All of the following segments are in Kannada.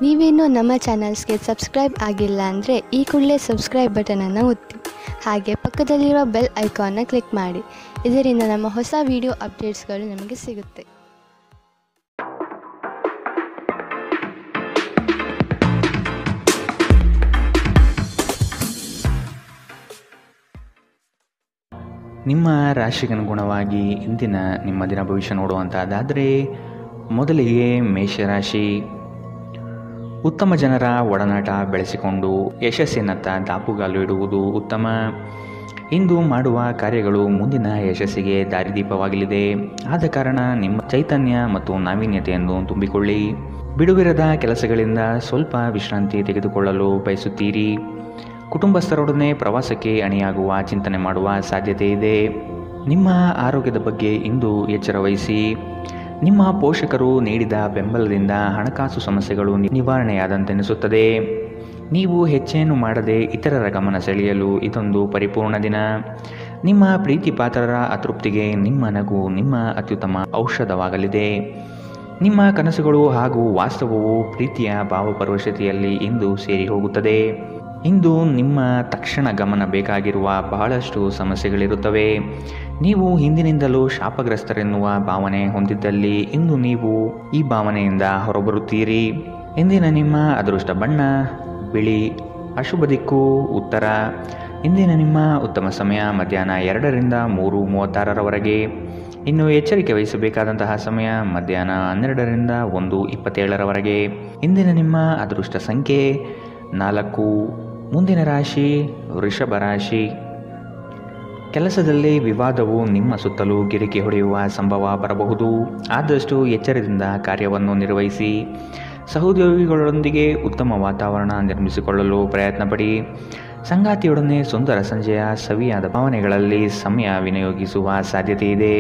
ನೀವೇನೂ ನಮ್ಮ ಚಾನಲ್ಸ್ಗೆ ಸಬ್ಸ್ಕ್ರೈಬ್ ಆಗಿಲ್ಲ ಅಂದರೆ ಈ ಕೂಡಲೇ ಸಬ್ಸ್ಕ್ರೈಬ್ ಬಟನನ್ನು ಒತ್ತಿ. ಹಾಗೆ ಪಕ್ಕದಲ್ಲಿರುವ ಬೆಲ್ ಐಕಾನ್ನ ಕ್ಲಿಕ್ ಮಾಡಿ. ಇದರಿಂದ ನಮ್ಮ ಹೊಸ ವಿಡಿಯೋ ಅಪ್ಡೇಟ್ಸ್ಗಳು ನಿಮಗೆ ಸಿಗುತ್ತೆ. ನಿಮ್ಮ ರಾಶಿಗನುಗುಣವಾಗಿ ಇಂದಿನ ನಿಮ್ಮ ದಿನ ಭವಿಷ್ಯ ನೋಡುವಂಥದ್ದಾದರೆ ಮೊದಲಿಗೆ ಮೇಷರಾಶಿ. ಉತ್ತಮ ಜನರ ಒಡನಾಟ ಬೆಳೆಸಿಕೊಂಡು ಯಶಸ್ಸಿನತ್ತ ದಾಪುಗಾಲು ಇಡುವುದು ಉತ್ತಮ. ಇಂದು ಮಾಡುವ ಕಾರ್ಯಗಳು ಮುಂದಿನ ಯಶಸ್ಸಿಗೆ ದಾರಿದೀಪವಾಗಲಿದೆ. ಆದ ಕಾರಣ ನಿಮ್ಮ ಚೈತನ್ಯ ಮತ್ತು ನಾವೀನ್ಯತೆಯನ್ನು ತುಂಬಿಕೊಳ್ಳಿ. ಬಿಡುವಿರದ ಕೆಲಸಗಳಿಂದ ಸ್ವಲ್ಪ ವಿಶ್ರಾಂತಿ ತೆಗೆದುಕೊಳ್ಳಲು ಬಯಸುತ್ತೀರಿ. ಕುಟುಂಬಸ್ಥರೊಡನೆ ಪ್ರವಾಸಕ್ಕೆ ಅಣಿಯಾಗುವ ಚಿಂತನೆ ಮಾಡುವ ಸಾಧ್ಯತೆ ಇದೆ. ನಿಮ್ಮ ಆರೋಗ್ಯದ ಬಗ್ಗೆ ಇಂದು ಎಚ್ಚರ ವಹಿಸಿ. ನಿಮ್ಮ ಪೋಷಕರು ನೀಡಿದ ಬೆಂಬಲದಿಂದ ಹಣಕಾಸು ಸಮಸ್ಯೆಗಳು ನಿವಾರಣೆಯಾದಂತೆನಿಸುತ್ತದೆ. ನೀವು ಹೆಚ್ಚೇನು ಮಾಡದೆ ಇತರರ ಗಮನ ಸೆಳೆಯಲು ಇದೊಂದು ಪರಿಪೂರ್ಣ ದಿನ. ನಿಮ್ಮ ಪ್ರೀತಿ ಪಾತ್ರರ ಅತೃಪ್ತಿಗೆ ನಿಮ್ಮ ನಗು ನಿಮ್ಮ ಅತ್ಯುತ್ತಮ ಔಷಧವಾಗಲಿದೆ. ನಿಮ್ಮ ಕನಸುಗಳು ಹಾಗೂ ವಾಸ್ತವವು ಪ್ರೀತಿಯ ಭಾವಪರವಶತೆಯಲ್ಲಿ ಇಂದು ಸೇರಿ ಹೋಗುತ್ತದೆ. ಇಂದು ನಿಮ್ಮ ತಕ್ಷಣ ಗಮನ ಬೇಕಾಗಿರುವ ಬಹಳಷ್ಟು ಸಮಸ್ಯೆಗಳಿರುತ್ತವೆ. ನೀವು ಹಿಂದಿನಿಂದಲೂ ಶಾಪಗ್ರಸ್ತರೆನ್ನುವ ಭಾವನೆ ಹೊಂದಿದ್ದಲ್ಲಿ ಇಂದು ನೀವು ಈ ಭಾವನೆಯಿಂದ ಹೊರಬರುತ್ತೀರಿ. ಇಂದಿನ ನಿಮ್ಮ ಅದೃಷ್ಟ ಬಣ್ಣ ಬಿಳಿ. ಅಶುಭ ದಿಕ್ಕು ಉತ್ತರ. ಇಂದಿನ ನಿಮ್ಮ ಉತ್ತಮ ಸಮಯ ಮಧ್ಯಾಹ್ನ 2ರಿಂದ 3:36ರವರೆಗೆ. ಇನ್ನು ಎಚ್ಚರಿಕೆ ವಹಿಸಬೇಕಾದಂತಹ ಸಮಯ ಮಧ್ಯಾಹ್ನ 12ರಿಂದ 1:27ರವರೆಗೆ. ಇಂದಿನ ನಿಮ್ಮ ಅದೃಷ್ಟ ಸಂಖ್ಯೆ 4. ಮುಂದಿನ ರಾಶಿ ವೃಷಭ ರಾಶಿ. ಕೆಲಸದಲ್ಲಿ ವಿವಾದವು ನಿಮ್ಮ ಸುತ್ತಲೂ ಗಿರಿಕಿ ಹೊಡೆಯುವ ಸಂಭವ ಬರಬಹುದು. ಆದಷ್ಟು ಎಚ್ಚರದಿಂದ ಕಾರ್ಯವನ್ನು ನಿರ್ವಹಿಸಿ. ಸಹೋದ್ಯೋಗಿಗಳೊಂದಿಗೆ ಉತ್ತಮ ವಾತಾವರಣ ನಿರ್ಮಿಸಿಕೊಳ್ಳಲು ಪ್ರಯತ್ನಪಡಿ. ಸಂಗಾತಿಯೊಡನೆ ಸುಂದರ ಸಂಜೆಯ ಸವಿಯಾದ ಭಾವನೆಗಳಲ್ಲಿ ಸಮಯ ವಿನಿಯೋಗಿಸುವ ಸಾಧ್ಯತೆ ಇದೆ.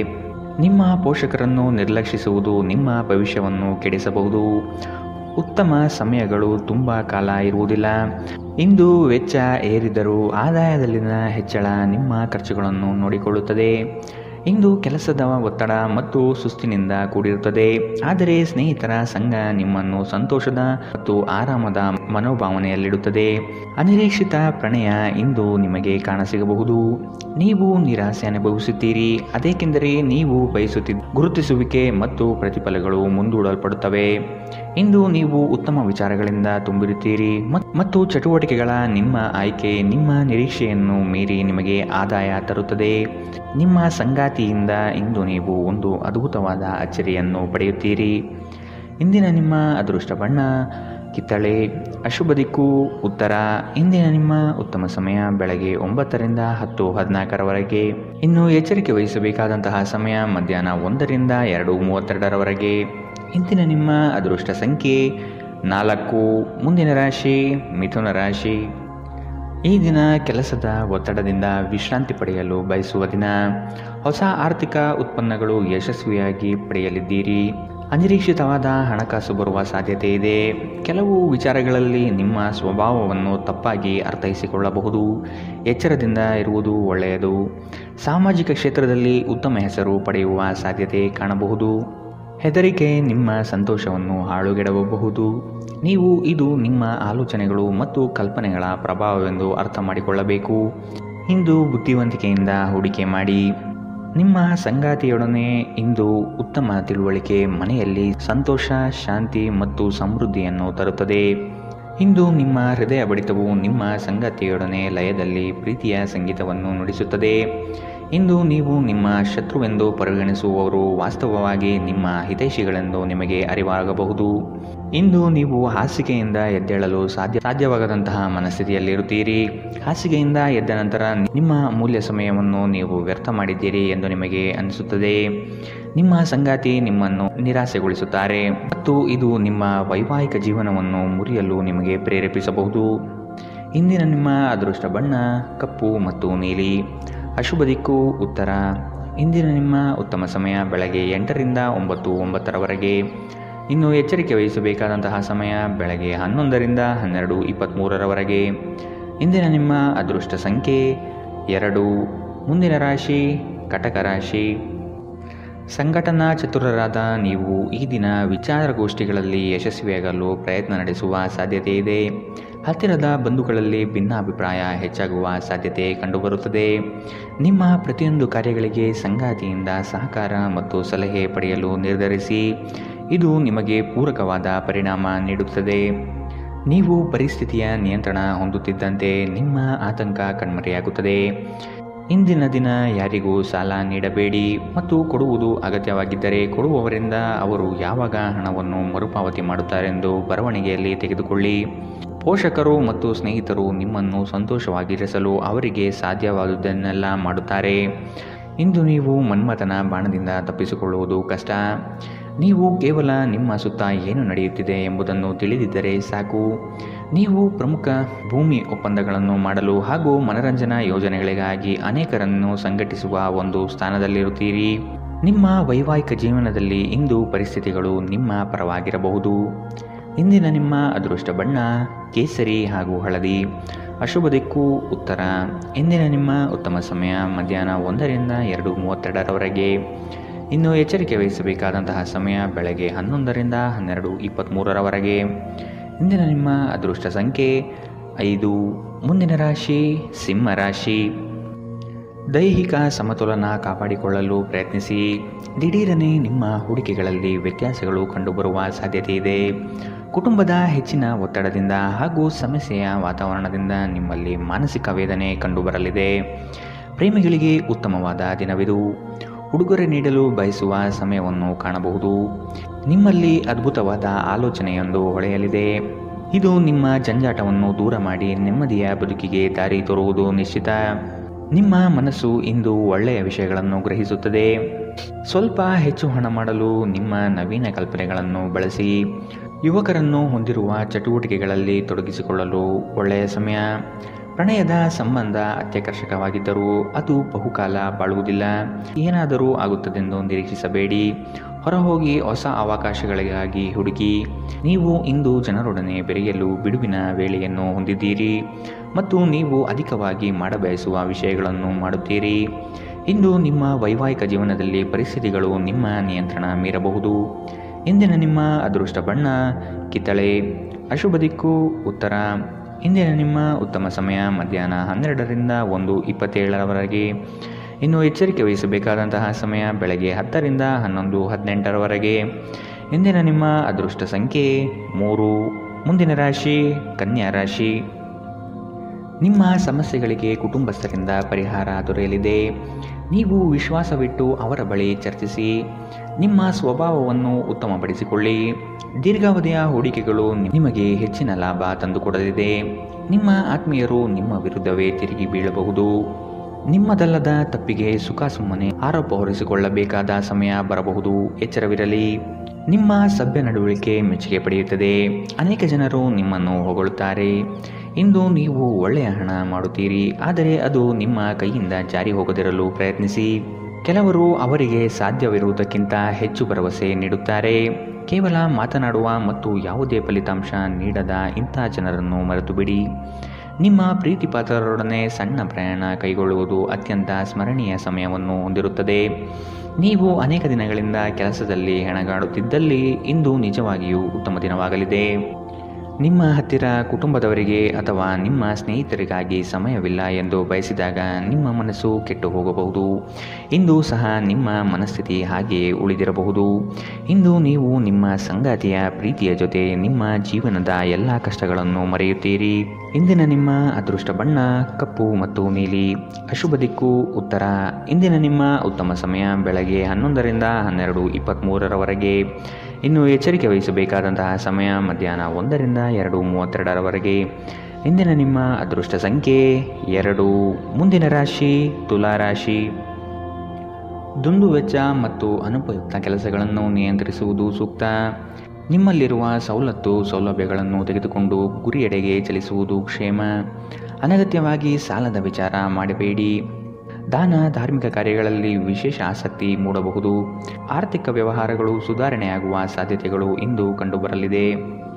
ನಿಮ್ಮ ಪೋಷಕರನ್ನು ನಿರ್ಲಕ್ಷಿಸುವುದು ನಿಮ್ಮ ಭವಿಷ್ಯವನ್ನು ಕೆಡಿಸಬಹುದು. ಉತ್ತಮ ಸಮಯಗಳು ತುಂಬ ಕಾಲ ಇರುವುದಿಲ್ಲ. ಇಂದು ವೆಚ್ಚ ಏರಿದರೂ ಆದಾಯದಲ್ಲಿನ ಹೆಚ್ಚಳ ನಿಮ್ಮ ಖರ್ಚುಗಳನ್ನು ನೋಡಿಕೊಳ್ಳುತ್ತದೆ. ಇಂದು ಕೆಲಸದ ಒತ್ತಡ ಮತ್ತು ಸುಸ್ತಿನಿಂದ ಕೂಡಿರುತ್ತದೆ. ಆದರೆ ಸ್ನೇಹಿತರ ಸಂಘ ನಿಮ್ಮನ್ನು ಸಂತೋಷದ ಮತ್ತು ಆರಾಮದ ಮನೋಭಾವನೆಯಲ್ಲಿಡುತ್ತದೆ. ಅನಿರೀಕ್ಷಿತ ಪ್ರಣಯ ಇಂದು ನಿಮಗೆ ಕಾಣಸಿಗಬಹುದು. ನೀವು ನಿರಾಸೆ ಅನುಭವಿಸುತ್ತೀರಿ. ಅದೇಕೆಂದರೆ ನೀವು ಬಯಸುತ್ತಿದ್ದ ಗುರುತಿಸುವಿಕೆ ಮತ್ತು ಪ್ರತಿಫಲಗಳು ಮುಂದೂಡಲ್ಪಡುತ್ತವೆ. ಇಂದು ನೀವು ಉತ್ತಮ ವಿಚಾರಗಳಿಂದ ತುಂಬಿರುತ್ತೀರಿ ಮತ್ತು ಚಟುವಟಿಕೆಗಳ ನಿಮ್ಮ ಆಯ್ಕೆ ನಿಮ್ಮ ನಿರೀಕ್ಷೆಯನ್ನು ಮೀರಿ ನಿಮಗೆ ಆದಾಯ ತರುತ್ತದೆ. ನಿಮ್ಮ ಸಂಗಾತಿಯಿಂದ ಇಂದು ನೀವು ಒಂದು ಅದ್ಭುತವಾದ ಅಚ್ಚರಿಯನ್ನು ಪಡೆಯುತ್ತೀರಿ. ಇಂದಿನ ನಿಮ್ಮ ಅದೃಷ್ಟ ಬಣ್ಣ ಕಿತ್ತಳೆ. ಅಶುಭ ದಿಕ್ಕು ಉತ್ತರ. ಇಂದಿನ ನಿಮ್ಮ ಉತ್ತಮ ಸಮಯ ಬೆಳಗ್ಗೆ 9ರಿಂದ 10:14ರವರೆಗೆ. ಇನ್ನು ಎಚ್ಚರಿಕೆ ವಹಿಸಬೇಕಾದಂತಹ ಸಮಯ ಮಧ್ಯಾಹ್ನ 1ರಿಂದ 2:32ರವರೆಗೆ. ಇಂದಿನ ನಿಮ್ಮ ಅದೃಷ್ಟ ಸಂಖ್ಯೆ 4. ಮುಂದಿನ ರಾಶಿ ಮಿಥುನ ರಾಶಿ. ಈ ದಿನ ಕೆಲಸದ ಒತ್ತಡದಿಂದ ವಿಶ್ರಾಂತಿ ಪಡೆಯಲು ಬಯಸುವ ದಿನ. ಹೊಸ ಆರ್ಥಿಕ ಉತ್ಪನ್ನಗಳು ಯಶಸ್ವಿಯಾಗಿ ಪಡೆಯಲಿದ್ದೀರಿ. ಅನಿರೀಕ್ಷಿತವಾದ ಹಣಕಾಸು ಬರುವ ಸಾಧ್ಯತೆ ಇದೆ. ಕೆಲವು ವಿಚಾರಗಳಲ್ಲಿ ನಿಮ್ಮ ಸ್ವಭಾವವನ್ನು ತಪ್ಪಾಗಿ ಅರ್ಥೈಸಿಕೊಳ್ಳಬಹುದು. ಎಚ್ಚರದಿಂದ ಇರುವುದು ಒಳ್ಳೆಯದು. ಸಾಮಾಜಿಕ ಕ್ಷೇತ್ರದಲ್ಲಿ ಉತ್ತಮ ಹೆಸರು ಪಡೆಯುವ ಸಾಧ್ಯತೆ ಕಾಣಬಹುದು. ಹೆದರಿಕೆ ನಿಮ್ಮ ಸಂತೋಷವನ್ನು ಹಾಳುಗೆಡವಬಹುದು. ನೀವು ಇದು ನಿಮ್ಮ ಆಲೋಚನೆಗಳು ಮತ್ತು ಕಲ್ಪನೆಗಳ ಪ್ರಭಾವವೆಂದು ಅರ್ಥ ಮಾಡಿಕೊಳ್ಳಬೇಕು. ಇಂದು ಬುದ್ಧಿವಂತಿಕೆಯಿಂದ ಹೂಡಿಕೆ ಮಾಡಿ. ನಿಮ್ಮ ಸಂಗಾತಿಯೊಡನೆ ಇಂದು ಉತ್ತಮ ತಿಳುವಳಿಕೆ ಮನೆಯಲ್ಲಿ ಸಂತೋಷ ಶಾಂತಿ ಮತ್ತು ಸಮೃದ್ಧಿಯನ್ನು ತರುತ್ತದೆ. ಇಂದು ನಿಮ್ಮ ಹೃದಯ ಬಡಿತವು ನಿಮ್ಮ ಸಂಗಾತಿಯೊಡನೆ ಲಯದಲ್ಲಿ ಪ್ರೀತಿಯ ಸಂಗೀತವನ್ನು ನುಡಿಸುತ್ತದೆ. ಇಂದು ನೀವು ನಿಮ್ಮ ಶತ್ರುವೆಂದು ಪರಿಗಣಿಸುವವರು ವಾಸ್ತವವಾಗಿ ನಿಮ್ಮ ಹಿತೈಷಿಗಳೆಂದು ನಿಮಗೆ ಅರಿವಾಗಬಹುದು. ಇಂದು ನೀವು ಹಾಸಿಗೆಯಿಂದ ಎದ್ದೇಳಲು ಸಾಧ್ಯವಾಗದಂತಹ ಮನಸ್ಥಿತಿಯಲ್ಲಿರುತ್ತೀರಿ. ಹಾಸಿಗೆಯಿಂದ ಎದ್ದ ನಂತರ ನಿಮ್ಮ ಅಮೂಲ್ಯ ಸಮಯವನ್ನು ನೀವು ವ್ಯರ್ಥ ಮಾಡಿದ್ದೀರಿ ಎಂದು ನಿಮಗೆ ಅನಿಸುತ್ತದೆ. ನಿಮ್ಮ ಸಂಗಾತಿ ನಿಮ್ಮನ್ನು ನಿರಾಸೆಗೊಳಿಸುತ್ತಾರೆ ಮತ್ತು ಇದು ನಿಮ್ಮ ವೈವಾಹಿಕ ಜೀವನವನ್ನು ಮುರಿಯಲು ನಿಮಗೆ ಪ್ರೇರೇಪಿಸಬಹುದು. ಇಂದಿನ ನಿಮ್ಮ ಅದೃಷ್ಟ ಬಣ್ಣ ಕಪ್ಪು ಮತ್ತು ನೀಲಿ. ಅಶುಭ ದಿಕ್ಕು ಉತ್ತರ. ಇಂದಿನ ನಿಮ್ಮ ಉತ್ತಮ ಸಮಯ ಬೆಳಗ್ಗೆ 8ರಿಂದ 9:09ರವರೆಗೆ. ಇನ್ನು ಎಚ್ಚರಿಕೆ ವಹಿಸಬೇಕಾದಂತಹ ಸಮಯ ಬೆಳಗ್ಗೆ 11ರಿಂದ 12:23ರವರೆಗೆ. ಇಂದಿನ ನಿಮ್ಮ ಅದೃಷ್ಟ ಸಂಖ್ಯೆ 2. ಮುಂದಿನ ರಾಶಿ ಕಟಕ ರಾಶಿ. ಸಂಘಟನಾ ಚತುರರಾದ ನೀವು ಈ ದಿನ ವಿಚಾರಗೋಷ್ಠಿಗಳಲ್ಲಿ ಯಶಸ್ವಿಯಾಗಲು ಪ್ರಯತ್ನ ನಡೆಸುವ ಸಾಧ್ಯತೆ ಇದೆ. ಹತ್ತಿರದ ಬಂಧುಗಳಲ್ಲಿ ಭಿನ್ನಾಭಿಪ್ರಾಯ ಹೆಚ್ಚಾಗುವ ಸಾಧ್ಯತೆ ಕಂಡುಬರುತ್ತದೆ. ನಿಮ್ಮ ಪ್ರತಿಯೊಂದು ಕಾರ್ಯಗಳಿಗೆ ಸಂಗಾತಿಯಿಂದ ಸಹಕಾರ ಮತ್ತು ಸಲಹೆ ಪಡೆಯಲು ನಿರ್ಧರಿಸಿ. ಇದು ನಿಮಗೆ ಪೂರಕವಾದ ಪರಿಣಾಮ ನೀಡುತ್ತದೆ. ನೀವು ಪರಿಸ್ಥಿತಿಯ ನಿಯಂತ್ರಣ ಹೊಂದುತ್ತಿದ್ದಂತೆ ನಿಮ್ಮ ಆತಂಕ ಕಣ್ಮರೆಯಾಗುತ್ತದೆ. ಇಂದಿನ ದಿನ ಯಾರಿಗೂ ಸಾಲ ನೀಡಬೇಡಿ ಮತ್ತು ಕೊಡುವುದು ಅಗತ್ಯವಾಗಿದ್ದರೆ ಕೊಡುವವರಿಂದ ಅವರು ಯಾವಾಗ ಹಣವನ್ನು ಮರುಪಾವತಿ ಮಾಡುತ್ತಾರೆಂದು ಬರವಣಿಗೆಯಲ್ಲಿ ತೆಗೆದುಕೊಳ್ಳಿ. ಪೋಷಕರು ಮತ್ತು ಸ್ನೇಹಿತರು ನಿಮ್ಮನ್ನು ಸಂತೋಷವಾಗಿರಿಸಲು ಅವರಿಗೆ ಸಾಧ್ಯವಾದುದನ್ನೆಲ್ಲ ಮಾಡುತ್ತಾರೆ. ಇಂದು ನೀವು ಮನ್ಮಥನ ಬಾಣದಿಂದ ತಪ್ಪಿಸಿಕೊಳ್ಳುವುದು ಕಷ್ಟ. ನೀವು ಕೇವಲ ನಿಮ್ಮ ಸುತ್ತ ಏನು ನಡೆಯುತ್ತಿದೆ ಎಂಬುದನ್ನು ತಿಳಿದಿದ್ದರೆ ಸಾಕು. ನೀವು ಪ್ರಮುಖ ಭೂಮಿ ಒಪ್ಪಂದಗಳನ್ನು ಮಾಡಲು ಹಾಗೂ ಮನರಂಜನಾ ಯೋಜನೆಗಳಿಗಾಗಿ ಅನೇಕರನ್ನು ಸಂಘಟಿಸುವ ಒಂದು ಸ್ಥಾನದಲ್ಲಿರುತ್ತೀರಿ. ನಿಮ್ಮ ವೈವಾಹಿಕ ಜೀವನದಲ್ಲಿ ಇಂದು ಪರಿಸ್ಥಿತಿಗಳು ನಿಮ್ಮ ಪರವಾಗಿರಬಹುದು. ಇಂದಿನ ನಿಮ್ಮ ಅದೃಷ್ಟ ಬಣ್ಣ ಕೇಸರಿ ಹಾಗೂ ಹಳದಿ. ಅಶುಭ ದಿಕ್ಕು ಉತ್ತರ. ಇಂದಿನ ನಿಮ್ಮ ಉತ್ತಮ ಸಮಯ ಮಧ್ಯಾಹ್ನ 1 ರಿಂದ 2:32ರವರೆಗೆ. ಇನ್ನು ಎಚ್ಚರಿಕೆ ವಹಿಸಬೇಕಾದಂತಹ ಸಮಯ ಬೆಳಗ್ಗೆ 11 ರಿಂದ 12:23ರವರೆಗೆ. ಇಂದಿನ ನಿಮ್ಮ ಅದೃಷ್ಟ ಸಂಖ್ಯೆ 5. ಮುಂದಿನ ರಾಶಿ ಸಿಂಹ ರಾಶಿ. ದೈಹಿಕ ಸಮತೋಲನ ಕಾಪಾಡಿಕೊಳ್ಳಲು ಪ್ರಯತ್ನಿಸಿ. ದಿಢೀರನೆ ನಿಮ್ಮ ಹೂಡಿಕೆಗಳಲ್ಲಿ ವ್ಯತ್ಯಾಸಗಳು ಕಂಡುಬರುವ ಸಾಧ್ಯತೆ ಇದೆ. ಕುಟುಂಬದ ಹೆಚ್ಚಿನ ಒತ್ತಡದಿಂದ ಹಾಗೂ ಸಮಸ್ಯೆಯ ವಾತಾವರಣದಿಂದ ನಿಮ್ಮಲ್ಲಿ ಮಾನಸಿಕ ವೇದನೆ ಕಂಡುಬರಲಿದೆ. ಪ್ರೇಮಿಗಳಿಗೆ ಉತ್ತಮವಾದ ದಿನವಿದು. ಉಡುಗೊರೆ ನೀಡಲು ಬಯಸುವ ಸಮಯವನ್ನು ಕಾಣಬಹುದು. ನಿಮ್ಮಲ್ಲಿ ಅದ್ಭುತವಾದ ಆಲೋಚನೆಯೊಂದು ಹೊಳೆಯಲಿದೆ. ಇದು ನಿಮ್ಮ ಜಂಜಾಟವನ್ನು ದೂರ ಮಾಡಿ ನೆಮ್ಮದಿಯ ಬದುಕಿಗೆ ದಾರಿ ತೋರುವುದು ನಿಶ್ಚಿತ. ನಿಮ್ಮ ಮನಸ್ಸು ಇಂದು ಒಳ್ಳೆಯ ವಿಷಯಗಳನ್ನು ಗ್ರಹಿಸುತ್ತದೆ. ಸ್ವಲ್ಪ ಹೆಚ್ಚು ಹಣ ಮಾಡಲು ನಿಮ್ಮ ನವೀನ ಕಲ್ಪನೆಗಳನ್ನು ಬಳಸಿ. ಯುವಕರನ್ನು ಹೊಂದಿರುವ ಚಟುವಟಿಕೆಗಳಲ್ಲಿ ತೊಡಗಿಸಿಕೊಳ್ಳಲು ಒಳ್ಳೆಯ ಸಮಯ. ಪ್ರಣಯದ ಸಂಬಂಧ ಅತ್ಯಾಕರ್ಷಕವಾಗಿದ್ದರೂ ಅದು ಬಹುಕಾಲ ಬಾಳುವುದಿಲ್ಲ. ಏನಾದರೂ ಆಗುತ್ತದೆಂದು ನಿರೀಕ್ಷಿಸಬೇಡಿ. ಹೊರಹೋಗಿ ಹೊಸ ಅವಕಾಶಗಳಿಗಾಗಿ ಹುಡುಕಿ. ನೀವು ಇಂದು ಜನರೊಡನೆ ಬೆರೆಯಲು ಬಿಡುವಿನ ವೇಳೆಯನ್ನು ಹೊಂದಿದ್ದೀರಿ ಮತ್ತು ನೀವು ಅಧಿಕವಾಗಿ ಮಾಡಬಯಸುವ ವಿಷಯಗಳನ್ನು ಮಾಡುತ್ತೀರಿ. ಇಂದು ನಿಮ್ಮ ವೈವಾಹಿಕ ಜೀವನದಲ್ಲಿ ಪರಿಸ್ಥಿತಿಗಳು ನಿಮ್ಮ ನಿಯಂತ್ರಣ ಮೀರಬಹುದು. ಇಂದಿನ ನಿಮ್ಮ ಅದೃಷ್ಟ ಬಣ್ಣ ಕಿತ್ತಳೆ. ಅಶುಭ ದಿಕ್ಕು ಉತ್ತರ. ಇಂದಿನ ನಿಮ್ಮ ಉತ್ತಮ ಸಮಯ ಮಧ್ಯಾಹ್ನ 12 ರಿಂದ 1:27ರವರೆಗೆ. ಇನ್ನು ಎಚ್ಚರಿಕೆ ವಹಿಸಬೇಕಾದಂತಹ ಸಮಯ ಬೆಳಗ್ಗೆ 10 ರಿಂದ 11:18ರವರೆಗೆ. ಇಂದಿನ ನಿಮ್ಮ ಅದೃಷ್ಟ ಸಂಖ್ಯೆ 3. ಮುಂದಿನ ರಾಶಿ ಕನ್ಯಾ ರಾಶಿ. ನಿಮ್ಮ ಸಮಸ್ಯೆಗಳಿಗೆ ಕುಟುಂಬಸ್ಥರಿಂದ ಪರಿಹಾರ ದೊರೆಯಲಿದೆ. ನೀವು ವಿಶ್ವಾಸವಿಟ್ಟು ಅವರ ಬಳಿ ಚರ್ಚಿಸಿ. ನಿಮ್ಮ ಸ್ವಭಾವವನ್ನು ಉತ್ತಮಪಡಿಸಿಕೊಳ್ಳಿ. ದೀರ್ಘಾವಧಿಯ ಹೂಡಿಕೆಗಳು ನಿಮಗೆ ಹೆಚ್ಚಿನ ಲಾಭ ತಂದುಕೊಡಲಿದೆ. ನಿಮ್ಮ ಆತ್ಮೀಯರು ನಿಮ್ಮ ವಿರುದ್ಧವೇ ತಿರುಗಿ ಬೀಳಬಹುದು. ನಿಮ್ಮದಲ್ಲದ ತಪ್ಪಿಗೆ ಸುಖ ಸುಮ್ಮನೆ ಆರೋಪ ಹೊರಿಸಿಕೊಳ್ಳಬೇಕಾದ ಸಮಯ ಬರಬಹುದು. ಎಚ್ಚರವಿರಲಿ. ನಿಮ್ಮ ಸಭ್ಯ ನಡವಳಿಕೆ ಮೆಚ್ಚುಗೆ ಪಡೆಯುತ್ತದೆ. ಅನೇಕ ಜನರು ನಿಮ್ಮನ್ನು ಹೊಗಳುತ್ತಾರೆ. ಇಂದು ನೀವು ಒಳ್ಳೆಯ ಹಣ ಮಾಡುತ್ತೀರಿ, ಆದರೆ ಅದು ನಿಮ್ಮ ಕೈಯಿಂದ ಜಾರಿ ಹೋಗದಿರಲು ಪ್ರಯತ್ನಿಸಿ. ಕೆಲವರು ಅವರಿಗೆ ಸಾಧ್ಯವಿರುವುದಕ್ಕಿಂತ ಹೆಚ್ಚು ಭರವಸೆ ನೀಡುತ್ತಾರೆ. ಕೇವಲ ಮಾತನಾಡುವ ಮತ್ತು ಯಾವುದೇ ಫಲಿತಾಂಶ ನೀಡದ ಇಂಥ ಜನರನ್ನು ಮರೆತುಬಿಡಿ. ನಿಮ್ಮ ಪ್ರೀತಿಪಾತ್ರರೊಡನೆ ಸಣ್ಣ ಪ್ರಯಾಣ ಕೈಗೊಳ್ಳುವುದು ಅತ್ಯಂತ ಸ್ಮರಣೀಯ ಸಮಯವನ್ನು ಹೊಂದಿರುತ್ತದೆ. ನೀವು ಅನೇಕ ದಿನಗಳಿಂದ ಕೆಲಸದಲ್ಲಿ ಹೆಣಗಾಡುತ್ತಿದ್ದಲ್ಲಿ ಇಂದು ನಿಜವಾಗಿಯೂ ಉತ್ತಮ ದಿನವಾಗಲಿದೆ. ನಿಮ್ಮ ಹತ್ತಿರ ಕುಟುಂಬದವರಿಗೆ ಅಥವಾ ನಿಮ್ಮ ಸ್ನೇಹಿತರಿಗಾಗಿ ಸಮಯವಿಲ್ಲ ಎಂದು ಬಯಸಿದಾಗ ನಿಮ್ಮ ಮನಸ್ಸು ಕೆಟ್ಟು ಹೋಗಬಹುದು. ಇಂದು ಸಹ ನಿಮ್ಮ ಮನಸ್ಥಿತಿ ಹಾಗೆಯೇ ಉಳಿದಿರಬಹುದು. ಇಂದು ನೀವು ನಿಮ್ಮ ಸಂಗಾತಿಯ ಪ್ರೀತಿಯ ಜೊತೆ ನಿಮ್ಮ ಜೀವನದ ಎಲ್ಲ ಕಷ್ಟಗಳನ್ನು ಮರೆಯುತ್ತೀರಿ. ಇಂದಿನ ನಿಮ್ಮ ಅದೃಷ್ಟ ಬಣ್ಣ ಕಪ್ಪು ಮತ್ತು ನೀಲಿ. ಅಶುಭ ದಿಕ್ಕು ಉತ್ತರ. ಇಂದಿನ ನಿಮ್ಮ ಉತ್ತಮ ಸಮಯ ಬೆಳಗ್ಗೆ 11 ರಿಂದ 12:23ರವರೆಗೆ. ಇನ್ನು ಎಚ್ಚರಿಕೆ ವಹಿಸಬೇಕಾದಂತಹ ಸಮಯ ಮಧ್ಯಾಹ್ನ 1 ರಿಂದ 2:32ರವರೆಗೆ. ಇಂದಿನ ನಿಮ್ಮ ಅದೃಷ್ಟ ಸಂಖ್ಯೆ 2. ಮುಂದಿನ ರಾಶಿ ತುಲಾ ರಾಶಿ. ದುಂದುವೆಚ್ಚ ಮತ್ತು ಅನುಪಯುಕ್ತ ಕೆಲಸಗಳನ್ನು ನಿಯಂತ್ರಿಸುವುದು ಸೂಕ್ತ. ನಿಮ್ಮಲ್ಲಿರುವ ಸೌಲಭ್ಯಗಳನ್ನು ತೆಗೆದುಕೊಂಡು ಗುರಿಯೆಡೆಗೆ ಚಲಿಸುವುದು ಕ್ಷೇಮ. ಅನಗತ್ಯವಾಗಿ ಸಾಲದ ವಿಚಾರ ಮಾಡಬೇಡಿ. ದಾನ ಧಾರ್ಮಿಕ ಕಾರ್ಯಗಳಲ್ಲಿ ವಿಶೇಷ ಆಸಕ್ತಿ ಮೂಡಬಹುದು. ಆರ್ಥಿಕ ವ್ಯವಹಾರಗಳು ಸುಧಾರಣೆಯಾಗುವ ಸಾಧ್ಯತೆಗಳು ಇಂದು ಕಂಡುಬರಲಿದೆ.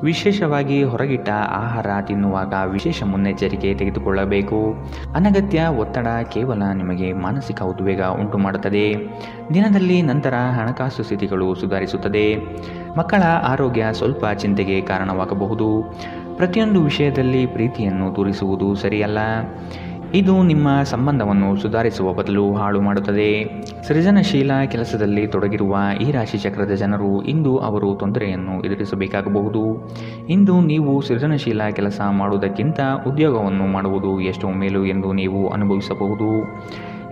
ವಿಶೇಷವಾಗಿ ಹೊರಗಿಟ್ಟ ಆಹಾರ ತಿನ್ನುವಾಗ ವಿಶೇಷ ಮುನ್ನೆಚ್ಚರಿಕೆ ತೆಗೆದುಕೊಳ್ಳಬೇಕು. ಅನಗತ್ಯ ಒತ್ತಡ ಕೇವಲ ನಿಮಗೆ ಮಾನಸಿಕ ಉದ್ವೇಗ ಉಂಟು ಮಾಡುತ್ತದೆ. ದಿನದಲ್ಲಿ ನಂತರ ಹಣಕಾಸು ಸ್ಥಿತಿಗಳು ಸುಧಾರಿಸುತ್ತದೆ. ಮಕ್ಕಳ ಆರೋಗ್ಯ ಸ್ವಲ್ಪ ಚಿಂತೆಗೆ ಕಾರಣವಾಗಬಹುದು. ಪ್ರತಿಯೊಂದು ವಿಷಯದಲ್ಲಿ ಪ್ರೀತಿಯನ್ನು ತೋರಿಸುವುದು ಸರಿಯಲ್ಲ. ಇದು ನಿಮ್ಮ ಸಂಬಂಧವನ್ನು ಸುಧಾರಿಸುವ ಬದಲು ಹಾಳು ಮಾಡುತ್ತದೆ. ಸೃಜನಶೀಲ ಕೆಲಸದಲ್ಲಿ ತೊಡಗಿರುವ ಈ ರಾಶಿ ಚಕ್ರದ ಜನರು ಇಂದು ಅವರು ತೊಂದರೆಯನ್ನು ಎದುರಿಸಬೇಕಾಗಬಹುದು. ಇಂದು ನೀವು ಸೃಜನಶೀಲ ಕೆಲಸ ಮಾಡುವುದಕ್ಕಿಂತ ಉದ್ಯೋಗವನ್ನು ಮಾಡುವುದು ಎಷ್ಟೋ ಮೇಲು ಎಂದು ನೀವು ಅನುಭವಿಸಬಹುದು.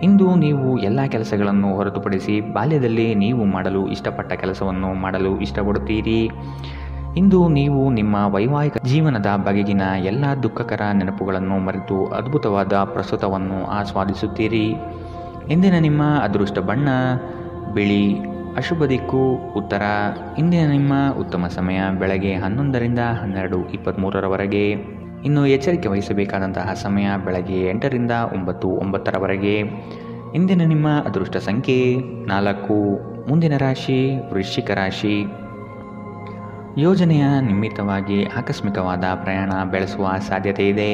ಇಂದು ನೀವು ಎಲ್ಲ ಕೆಲಸಗಳನ್ನು ಹೊರತುಪಡಿಸಿ ಬಾಲ್ಯದಲ್ಲಿ ನೀವು ಮಾಡಲು ಇಷ್ಟಪಟ್ಟ ಕೆಲಸವನ್ನು ಮಾಡಲು ಇಷ್ಟಪಡುತ್ತೀರಿ. ಇಂದು ನೀವು ನಿಮ್ಮ ವೈವಾಹಿಕ ಜೀವನದ ಬಗೆಗಿನ ಎಲ್ಲ ದುಃಖಕರ ನೆನಪುಗಳನ್ನು ಮರೆತು ಅದ್ಭುತವಾದ ಪ್ರಸ್ತುತವನ್ನು ಆಸ್ವಾದಿಸುತ್ತೀರಿ. ಇಂದಿನ ನಿಮ್ಮ ಅದೃಷ್ಟ ಬಣ್ಣ ಬಿಳಿ. ಅಶುಭ ದಿಕ್ಕು ಉತ್ತರ. ಇಂದಿನ ನಿಮ್ಮ ಉತ್ತಮ ಸಮಯ ಬೆಳಗ್ಗೆ 11ರಿಂದ 12:23 ಇನ್ನು ಎಚ್ಚರಿಕೆ ವಹಿಸಬೇಕಾದಂತಹ ಸಮಯ ಬೆಳಗ್ಗೆ 8ರಿಂದ 9:09 ಇಂದಿನ ನಿಮ್ಮ ಅದೃಷ್ಟ ಸಂಖ್ಯೆ 4. ಮುಂದಿನ ರಾಶಿ ವೃಶ್ಚಿಕ ರಾಶಿ. ಯೋಜನೆಯ ನಿಮಿತ್ತವಾಗಿ ಆಕಸ್ಮಿಕವಾದ ಪ್ರಯಾಣ ಬೆಳೆಸುವ ಸಾಧ್ಯತೆ ಇದೆ.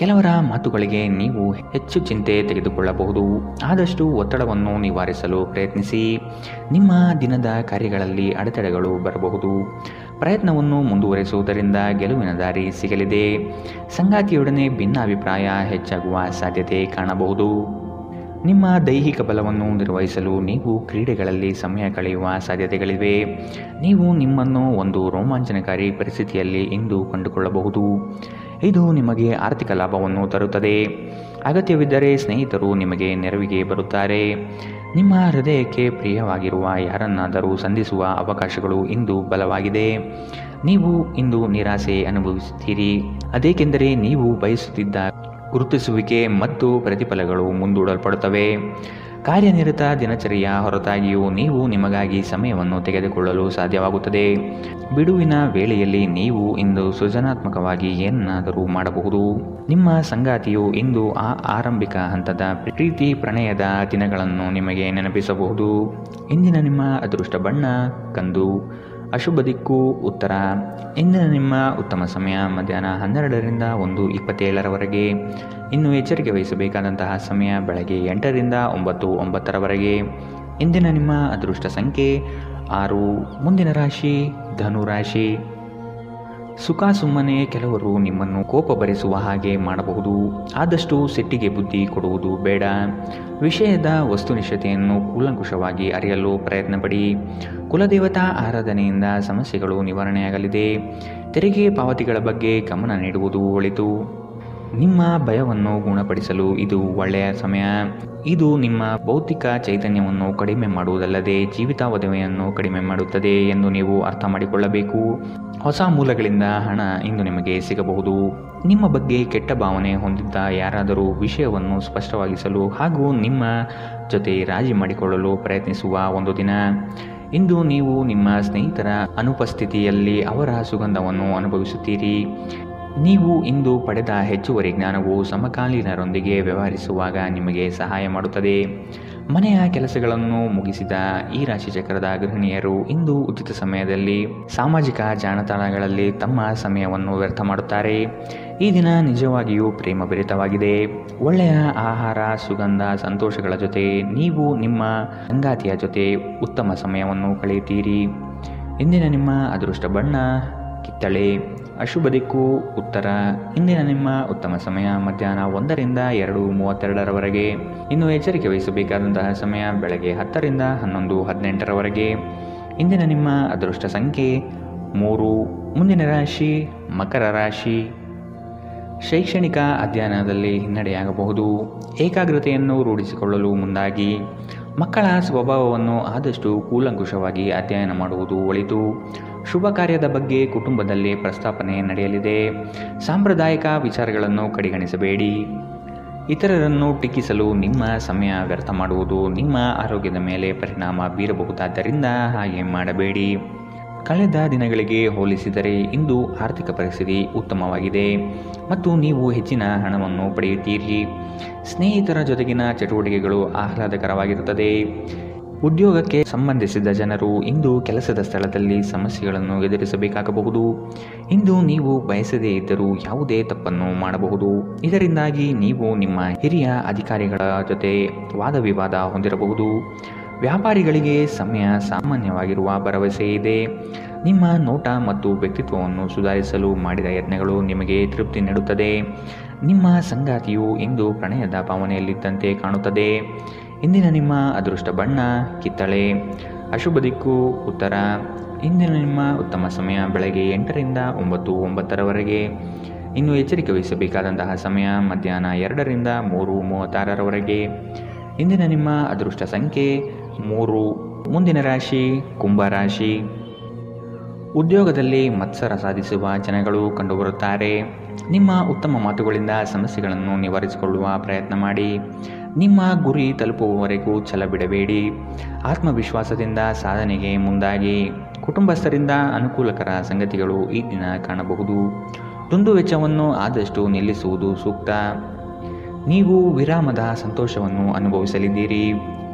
ಕೆಲವರ ಮಾತುಗಳಿಗೆ ನೀವು ಹೆಚ್ಚು ಚಿಂತೆ ತೆಗೆದುಕೊಳ್ಳಬಹುದು. ಆದಷ್ಟು ಒತ್ತಡವನ್ನು ನಿವಾರಿಸಲು ಪ್ರಯತ್ನಿಸಿ. ನಿಮ್ಮ ದಿನದ ಕಾರ್ಯಗಳಲ್ಲಿ ಅಡೆತಡೆಗಳು ಬರಬಹುದು. ಪ್ರಯತ್ನವನ್ನು ಮುಂದುವರಿಸುವುದರಿಂದ ಗೆಲುವಿನ ದಾರಿ ಸಿಗಲಿದೆ. ಸಂಗಾತಿಯೊಡನೆ ಭಿನ್ನಾಭಿಪ್ರಾಯ ಹೆಚ್ಚಾಗುವ ಸಾಧ್ಯತೆ ಕಾಣಬಹುದು. ನಿಮ್ಮ ದೈಹಿಕ ಬಲವನ್ನು ನಿರ್ವಹಿಸಲು ನೀವು ಕ್ರೀಡೆಗಳಲ್ಲಿ ಸಮಯ ಕಳೆಯುವ ಸಾಧ್ಯತೆಗಳಿವೆ. ನೀವು ನಿಮ್ಮನ್ನು ಒಂದು ರೋಮಾಂಚನಕಾರಿ ಪರಿಸ್ಥಿತಿಯಲ್ಲಿ ಇಂದು ಕಂಡುಕೊಳ್ಳಬಹುದು. ಇದು ನಿಮಗೆ ಆರ್ಥಿಕ ಲಾಭವನ್ನು ತರುತ್ತದೆ. ಅಗತ್ಯವಿದ್ದರೆ ಸ್ನೇಹಿತರು ನಿಮಗೆ ನೆರವಿಗೆ ಬರುತ್ತಾರೆ. ನಿಮ್ಮ ಹೃದಯಕ್ಕೆ ಪ್ರಿಯವಾಗಿರುವ ಯಾರನ್ನಾದರೂ ಸಂಧಿಸುವ ಅವಕಾಶಗಳು ಇಂದು ಬಲವಾಗಿದೆ. ನೀವು ಇಂದು ನಿರಾಸೆ ಅನುಭವಿಸುತ್ತೀರಿ. ಅದೇಕೆಂದರೆ ನೀವು ಬಯಸುತ್ತಿದ್ದ ಗುರುತಿಸುವಿಕೆ ಮತ್ತು ಪ್ರತಿಫಲಗಳು ಮುಂದೂಡಲ್ಪಡುತ್ತವೆ. ಕಾರ್ಯನಿರತ ದಿನಚರಿಯ ಹೊರತಾಗಿಯೂ ನೀವು ನಿಮಗಾಗಿ ಸಮಯವನ್ನು ತೆಗೆದುಕೊಳ್ಳಲು ಸಾಧ್ಯವಾಗುತ್ತದೆ. ಬಿಡುವಿನ ವೇಳೆಯಲ್ಲಿ ನೀವು ಇಂದು ಸೃಜನಾತ್ಮಕವಾಗಿ ಏನನ್ನಾದರೂ ಮಾಡಬಹುದು. ನಿಮ್ಮ ಸಂಗಾತಿಯು ಇಂದು ಆ ಆರಂಭಿಕ ಹಂತದ ಪ್ರೀತಿ ಪ್ರಣಯದ ದಿನಗಳನ್ನು ನಿಮಗೆ ನೆನಪಿಸಬಹುದು. ಇಂದಿನ ನಿಮ್ಮ ಅದೃಷ್ಟ ಬಣ್ಣ ಕಂದು. ಅಶುಭ ದಿಕ್ಕು ಉತ್ತರ. ಇಂದಿನ ನಿಮ್ಮ ಉತ್ತಮ ಸಮಯ ಮಧ್ಯಾಹ್ನ 12ರಿಂದ 1:27 ಇನ್ನು ಎಚ್ಚರಿಕೆ ವಹಿಸಬೇಕಾದಂತಹ ಸಮಯ ಬೆಳಗ್ಗೆ 8ರಿಂದ 9:09 ಇಂದಿನ ನಿಮ್ಮ ಅದೃಷ್ಟ ಸಂಖ್ಯೆ 6. ಮುಂದಿನ ರಾಶಿ ಧನು ರಾಶಿ. ಸುಖ ಸುಮ್ಮನೆ ಕೆಲವರು ನಿಮ್ಮನ್ನು ಕೋಪ ಭರಿಸುವ ಹಾಗೆ ಮಾಡಬಹುದು. ಆದಷ್ಟು ಸಿಟ್ಟಿಗೆ ಬುದ್ಧಿ ಕೊಡುವುದು ಬೇಡ. ವಿಷಯದ ವಸ್ತುನಿಷ್ಠತೆಯನ್ನು ಕೂಲಂಕುಷವಾಗಿ ಅರಿಯಲು ಪ್ರಯತ್ನಪಡಿ. ಕುಲದೇವತಾ ಆರಾಧನೆಯಿಂದ ಸಮಸ್ಯೆಗಳು ನಿವಾರಣೆಯಾಗಲಿದೆ. ತೆರಿಗೆ ಪಾವತಿಗಳ ಬಗ್ಗೆ ಗಮನ ನೀಡುವುದು ಒಳಿತು. ನಿಮ್ಮ ಭಯವನ್ನು ಗುಣಪಡಿಸಲು ಇದು ಒಳ್ಳೆಯ ಸಮಯ. ಇದು ನಿಮ್ಮ ಭೌತಿಕ ಚೈತನ್ಯವನ್ನು ಕಡಿಮೆ ಮಾಡುವುದಲ್ಲದೆ ಜೀವಿತಾವಧಿಯನ್ನು ಕಡಿಮೆ ಮಾಡುತ್ತದೆ ಎಂದು ನೀವು ಅರ್ಥ ಮಾಡಿಕೊಳ್ಳಬೇಕು. ಹೊಸ ಮೂಲಗಳಿಂದ ಹಣ ಇಂದು ನಿಮಗೆ ಸಿಗಬಹುದು. ನಿಮ್ಮ ಬಗ್ಗೆ ಕೆಟ್ಟ ಭಾವನೆ ಹೊಂದಿದ್ದ ಯಾರಾದರೂ ವಿಷಯವನ್ನು ಸ್ಪಷ್ಟವಾಗಿಸಲು ಹಾಗೂ ನಿಮ್ಮ ಜೊತೆ ರಾಜಿ ಮಾಡಿಕೊಳ್ಳಲು ಪ್ರಯತ್ನಿಸುವ ಒಂದು ದಿನ. ಇಂದು ನೀವು ನಿಮ್ಮ ಸ್ನೇಹಿತರ ಅನುಪಸ್ಥಿತಿಯಲ್ಲಿ ಅವರ ಸುಗಂಧವನ್ನು ಅನುಭವಿಸುತ್ತೀರಿ. ನೀವು ಇಂದು ಪಡೆದ ಹೆಚ್ಚುವರಿ ಜ್ಞಾನವು ಸಮಕಾಲೀನರೊಂದಿಗೆ ವ್ಯವಹರಿಸುವಾಗ ನಿಮಗೆ ಸಹಾಯ ಮಾಡುತ್ತದೆ. ಮನೆಯ ಕೆಲಸಗಳನ್ನು ಮುಗಿಸಿದ ಈ ರಾಶಿಚಕ್ರದ ಗೃಹಿಣಿಯರು ಇಂದು ಉಚಿತ ಸಮಯದಲ್ಲಿ ಸಾಮಾಜಿಕ ಜಾಲತಾಣಗಳಲ್ಲಿ ತಮ್ಮ ಸಮಯವನ್ನು ವ್ಯರ್ಥ ಮಾಡುತ್ತಾರೆ. ಈ ದಿನ ನಿಜವಾಗಿಯೂ ಪ್ರೇಮಭರಿತವಾಗಿದೆ. ಒಳ್ಳೆಯ ಆಹಾರ, ಸುಗಂಧ, ಸಂತೋಷಗಳ ಜೊತೆ ನೀವು ನಿಮ್ಮ ಸಂಗಾತಿಯ ಜೊತೆ ಉತ್ತಮ ಸಮಯವನ್ನು ಕಳೆಯುತ್ತೀರಿ. ಇಂದಿನ ನಿಮ್ಮ ಅದೃಷ್ಟ ಬಣ್ಣ ಕಿತ್ತಳೆ. ಅಶುಭ ದಿಕ್ಕು ಉತ್ತರ. ಇಂದಿನ ನಿಮ್ಮ ಉತ್ತಮ ಸಮಯ ಮಧ್ಯಾಹ್ನ 1ರಿಂದ 2:32 ಇನ್ನು ಎಚ್ಚರಿಕೆ ವಹಿಸಬೇಕಾದಂತಹ ಸಮಯ ಬೆಳಗ್ಗೆ 10ರಿಂದ 11:18 ಇಂದಿನ ನಿಮ್ಮ ಅದೃಷ್ಟ ಸಂಖ್ಯೆ 3. ಮುಂದಿನ ರಾಶಿ ಮಕರ ರಾಶಿ. ಶೈಕ್ಷಣಿಕ ಅಧ್ಯಯನದಲ್ಲಿ ಹಿನ್ನಡೆಯಾಗಬಹುದು. ಏಕಾಗ್ರತೆಯನ್ನು ರೂಢಿಸಿಕೊಳ್ಳಲು ಮುಂದಾಗಿ. ಮಕ್ಕಳ ಸ್ವಭಾವವನ್ನು ಆದಷ್ಟು ಕೂಲಂಕುಷವಾಗಿ ಅಧ್ಯಯನ ಮಾಡುವುದು ಒಳಿತು. ಶುಭ ಕಾರ್ಯದ ಬಗ್ಗೆ ಕುಟುಂಬದಲ್ಲಿ ಪ್ರಸ್ತಾಪನೆ ನಡೆಯಲಿದೆ. ಸಾಂಪ್ರದಾಯಿಕ ವಿಚಾರಗಳನ್ನು ಕಡೆಗಣಿಸಬೇಡಿ. ಇತರರನ್ನು ಟೀಕಿಸಲು ನಿಮ್ಮ ಸಮಯ ವ್ಯರ್ಥ ಮಾಡುವುದು ನಿಮ್ಮ ಆರೋಗ್ಯದ ಮೇಲೆ ಪರಿಣಾಮ ಬೀರಬಹುದಾದ್ದರಿಂದ ಹಾಗೆ ಮಾಡಬೇಡಿ. ಕಳೆದ ದಿನಗಳಿಗೆ ಹೋಲಿಸಿದರೆ ಇಂದು ಆರ್ಥಿಕ ಪರಿಸ್ಥಿತಿ ಉತ್ತಮವಾಗಿದೆ ಮತ್ತು ನೀವು ಹೆಚ್ಚಿನ ಹಣವನ್ನು ಪಡೆಯುತ್ತೀರಿ. ಸ್ನೇಹಿತರ ಜೊತೆಗಿನ ಚಟುವಟಿಕೆಗಳು ಆಹ್ಲಾದಕರವಾಗಿರುತ್ತದೆ. ಉದ್ಯೋಗಕ್ಕೆ ಸಂಬಂಧಿಸಿದ ಜನರು ಇಂದು ಕೆಲಸದ ಸ್ಥಳದಲ್ಲಿ ಸಮಸ್ಯೆಗಳನ್ನು ಎದುರಿಸಬೇಕಾಗಬಹುದು. ಇಂದು ನೀವು ಬಯಸದೇ ಇದ್ದರೂ ಯಾವುದೇ ತಪ್ಪನ್ನು ಮಾಡಬಹುದು. ಇದರಿಂದಾಗಿ ನೀವು ನಿಮ್ಮ ಹಿರಿಯ ಅಧಿಕಾರಿಗಳ ಜೊತೆ ವಾದವಿವಾದ ಹೊಂದಿರಬಹುದು. ವ್ಯಾಪಾರಿಗಳಿಗೆ ಸಮಯ ಸಾಮಾನ್ಯವಾಗಿರುವ ಭರವಸೆ ಇದೆ. ನಿಮ್ಮ ನೋಟ ಮತ್ತು ವ್ಯಕ್ತಿತ್ವವನ್ನು ಸುಧಾರಿಸಲು ಮಾಡಿದ ಯತ್ನಗಳು ನಿಮಗೆ ತೃಪ್ತಿ ನೀಡುತ್ತದೆ. ನಿಮ್ಮ ಸಂಗಾತಿಯು ಇಂದು ಪ್ರಣಯದ ಭಾವನೆಯಲ್ಲಿದ್ದಂತೆ ಕಾಣುತ್ತದೆ. ಇಂದಿನ ನಿಮ್ಮ ಅದೃಷ್ಟ ಬಣ್ಣ ಕಿತ್ತಳೆ. ಅಶುಭ ದಿಕ್ಕು ಉತ್ತರ. ಇಂದಿನ ನಿಮ್ಮ ಉತ್ತಮ ಸಮಯ ಬೆಳಗ್ಗೆ 8 ರಿಂದ 9:09 ಇನ್ನು ಎಚ್ಚರಿಕೆ ವಹಿಸಬೇಕಾದಂತಹ ಸಮಯ ಮಧ್ಯಾಹ್ನ 2 ರಿಂದ 3:36 ಇಂದಿನ ನಿಮ್ಮ ಅದೃಷ್ಟ ಸಂಖ್ಯೆ 3. ಮುಂದಿನ ರಾಶಿ ಕುಂಭರಾಶಿ. ಉದ್ಯೋಗದಲ್ಲಿ ಮತ್ಸರ ಸಾಧಿಸುವ ಜನಗಳು ಕಂಡುಬರುತ್ತಾರೆ. ನಿಮ್ಮ ಉತ್ತಮ ಮಾತುಗಳಿಂದ ಸಮಸ್ಯೆಗಳನ್ನು ನಿವಾರಿಸಿಕೊಳ್ಳುವ ಪ್ರಯತ್ನ ಮಾಡಿ. ನಿಮ್ಮ ಗುರಿ ತಲುಪುವವರೆಗೂ ಛಲ ಬಿಡಬೇಡಿ. ಆತ್ಮವಿಶ್ವಾಸದಿಂದ ಸಾಧನೆಗೆ ಮುಂದಾಗಿ. ಕುಟುಂಬಸ್ಥರಿಂದ ಅನುಕೂಲಕರ ಸಂಗತಿಗಳು ಈ ದಿನ ಕಾಣಬಹುದು. ದುಂದುವೆಚ್ಚವನ್ನು ಆದಷ್ಟು ನಿಲ್ಲಿಸುವುದು ಸೂಕ್ತ. ನೀವು ವಿರಾಮದ ಸಂತೋಷವನ್ನು ಅನುಭವಿಸಲಿದ್ದೀರಿ.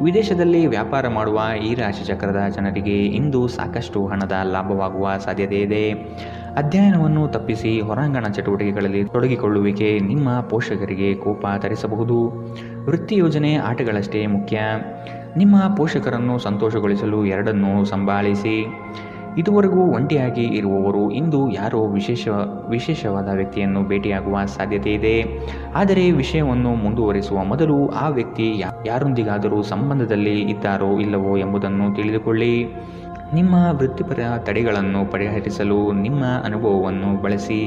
ವಿದೇಶದಲ್ಲಿ ವ್ಯಾಪಾರ ಮಾಡುವ ಈ ರಾಶಿ ಚಕ್ರದ ಜನರಿಗೆ ಇಂದು ಸಾಕಷ್ಟು ಹಣದ ಲಾಭವಾಗುವ ಸಾಧ್ಯತೆ ಇದೆ. ಅಧ್ಯಯನವನ್ನು ತಪ್ಪಿಸಿ ಹೊರಾಂಗಣ ಚಟುವಟಿಕೆಗಳಲ್ಲಿ ತೊಡಗಿಕೊಳ್ಳುವಿಕೆ ನಿಮ್ಮ ಪೋಷಕರಿಗೆ ಕೋಪ ತರಿಸಬಹುದು. ವೃತ್ತಿ ಯೋಜನೆ ಆಟಗಳಷ್ಟೇ ಮುಖ್ಯ. ನಿಮ್ಮ ಪೋಷಕರನ್ನು ಸಂತೋಷಗೊಳಿಸಲು ಎರಡನ್ನೂ ಸಂಭಾಳಿಸಿ. ಇದುವರೆಗೂ ಒಂಟಿಯಾಗಿ ಇರುವವರು ಇಂದು ಯಾರೋ ವಿಶೇಷವಾದ ವ್ಯಕ್ತಿಯನ್ನು ಭೇಟಿಯಾಗುವ ಸಾಧ್ಯತೆ ಇದೆ. ಆದರೆ ವಿಷಯವನ್ನು ಮುಂದುವರಿಸುವ ಮೊದಲು ಆ ವ್ಯಕ್ತಿ ಯಾರೊಂದಿಗಾದರೂ ಸಂಬಂಧದಲ್ಲಿ ಇದ್ದಾರೋ ಇಲ್ಲವೋ ಎಂಬುದನ್ನು ತಿಳಿದುಕೊಳ್ಳಿ. ನಿಮ್ಮ ವೃತ್ತಿಪರ ತಡೆಗಳನ್ನು ಪರಿಹರಿಸಲು ನಿಮ್ಮ ಅನುಭವವನ್ನು ಬಳಸಿ.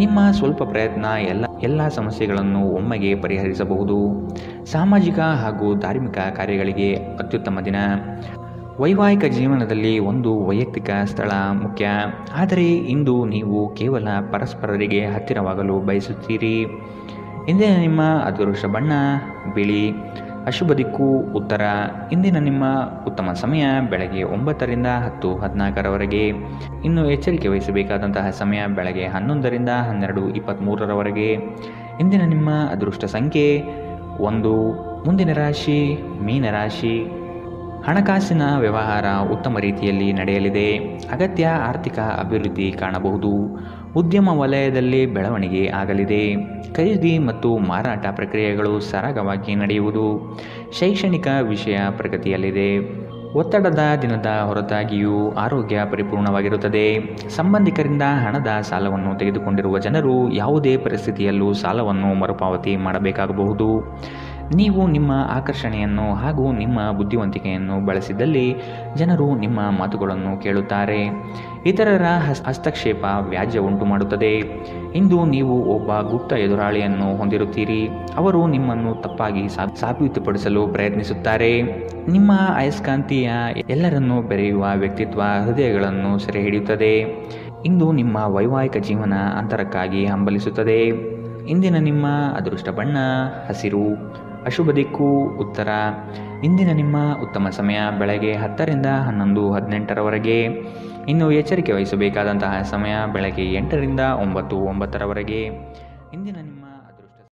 ನಿಮ್ಮ ಸ್ವಲ್ಪ ಪ್ರಯತ್ನ ಎಲ್ಲ ಸಮಸ್ಯೆಗಳನ್ನು ಒಮ್ಮೆಗೆ ಪರಿಹರಿಸಬಹುದು. ಸಾಮಾಜಿಕ ಹಾಗೂ ಧಾರ್ಮಿಕ ಕಾರ್ಯಗಳಿಗೆ ಅತ್ಯುತ್ತಮ ದಿನ. ವೈವಾಹಿಕ ಜೀವನದಲ್ಲಿ ಒಂದು ವೈಯಕ್ತಿಕ ಸ್ಥಳ ಮುಖ್ಯ. ಆದರೆ ಇಂದು ನೀವು ಕೇವಲ ಪರಸ್ಪರರಿಗೆ ಹತ್ತಿರವಾಗಲು ಬಯಸುತ್ತೀರಿ. ಇಂದಿನ ನಿಮ್ಮ ಅದೃಷ್ಟ ಬಣ್ಣ ಬಿಳಿ. ಅಶುಭ ದಿಕ್ಕು ಉತ್ತರ. ಇಂದಿನ ನಿಮ್ಮ ಉತ್ತಮ ಸಮಯ ಬೆಳಗ್ಗೆ 9 ರಿಂದ 10:14 ಇನ್ನು ಎಚ್ಚರಿಕೆ ವಹಿಸಬೇಕಾದಂತಹ ಸಮಯ ಬೆಳಗ್ಗೆ 11 ರಿಂದ 12:23 ಇಂದಿನ ನಿಮ್ಮ ಅದೃಷ್ಟ ಸಂಖ್ಯೆ 1. ಮುಂದಿನ ರಾಶಿ ಮೀನರಾಶಿ. ಹಣಕಾಸಿನ ವ್ಯವಹಾರ ಉತ್ತಮ ರೀತಿಯಲ್ಲಿ ನಡೆಯಲಿದೆ. ಅಗತ್ಯ ಆರ್ಥಿಕ ಅಭಿವೃದ್ಧಿ ಕಾಣಬಹುದು. ಉದ್ಯಮ ವಲಯದಲ್ಲಿ ಬೆಳವಣಿಗೆ ಆಗಲಿದೆ. ಖರೀದಿ ಮತ್ತು ಮಾರಾಟ ಪ್ರಕ್ರಿಯೆಗಳು ಸರಾಗವಾಗಿ ನಡೆಯುವುದು. ಶೈಕ್ಷಣಿಕ ವಿಷಯ ಪ್ರಗತಿಯಲ್ಲಿದೆ. ಒತ್ತಡದ ದಿನದ ಹೊರತಾಗಿಯೂ ಆರೋಗ್ಯ ಪರಿಪೂರ್ಣವಾಗಿರುತ್ತದೆ. ಸಂಬಂಧಿಕರಿಂದ ಹಣದ ಸಾಲವನ್ನು ತೆಗೆದುಕೊಂಡಿರುವ ಜನರು ಯಾವುದೇ ಪರಿಸ್ಥಿತಿಯಲ್ಲೂ ಸಾಲವನ್ನು ಮರುಪಾವತಿ ಮಾಡಬೇಕಾಗಬಹುದು. ನೀವು ನಿಮ್ಮ ಆಕರ್ಷಣೆಯನ್ನು ಹಾಗೂ ನಿಮ್ಮ ಬುದ್ಧಿವಂತಿಕೆಯನ್ನು ಬಳಸಿದಲ್ಲಿ ಜನರು ನಿಮ್ಮ ಮಾತುಗಳನ್ನು ಕೇಳುತ್ತಾರೆ. ಇತರರ ಹಸ್ತಕ್ಷೇಪ ವ್ಯಾಜ್ಯ ಉಂಟು ಮಾಡುತ್ತದೆ. ಇಂದು ನೀವು ಒಬ್ಬ ಗುಪ್ತ ಎದುರಾಳಿಯನ್ನು ಹೊಂದಿರುತ್ತೀರಿ. ಅವರು ನಿಮ್ಮನ್ನು ತಪ್ಪಾಗಿ ಸಾಬೀತುಪಡಿಸಲು ಪ್ರಯತ್ನಿಸುತ್ತಾರೆ. ನಿಮ್ಮ ಅಯಸ್ಕಾಂತೀಯ ಎಲ್ಲರನ್ನೂ ಬೆರೆಯುವ ವ್ಯಕ್ತಿತ್ವ ಹೃದಯಗಳನ್ನು ಸೆರೆ ಹಿಡಿಯುತ್ತದೆ. ಇಂದು ನಿಮ್ಮ ವೈವಾಹಿಕ ಜೀವನ ಅಂತರಕ್ಕಾಗಿ ಹಂಬಲಿಸುತ್ತದೆ. ಇಂದಿನ ನಿಮ್ಮ ಅದೃಷ್ಟ ಬಣ್ಣ ಹಸಿರು. ಅಶುಭ ದಿಕ್ಕು ಉತ್ತರ. ಇಂದಿನ ನಿಮ್ಮ ಉತ್ತಮ ಸಮಯ ಬೆಳಗ್ಗೆ 10 ರಿಂದ 11:18 ಇನ್ನು ಎಚ್ಚರಿಕೆ ವಹಿಸಬೇಕಾದಂತಹ ಸಮಯ ಬೆಳಗ್ಗೆ 8 ರಿಂದ 9:09 ಇಂದಿನ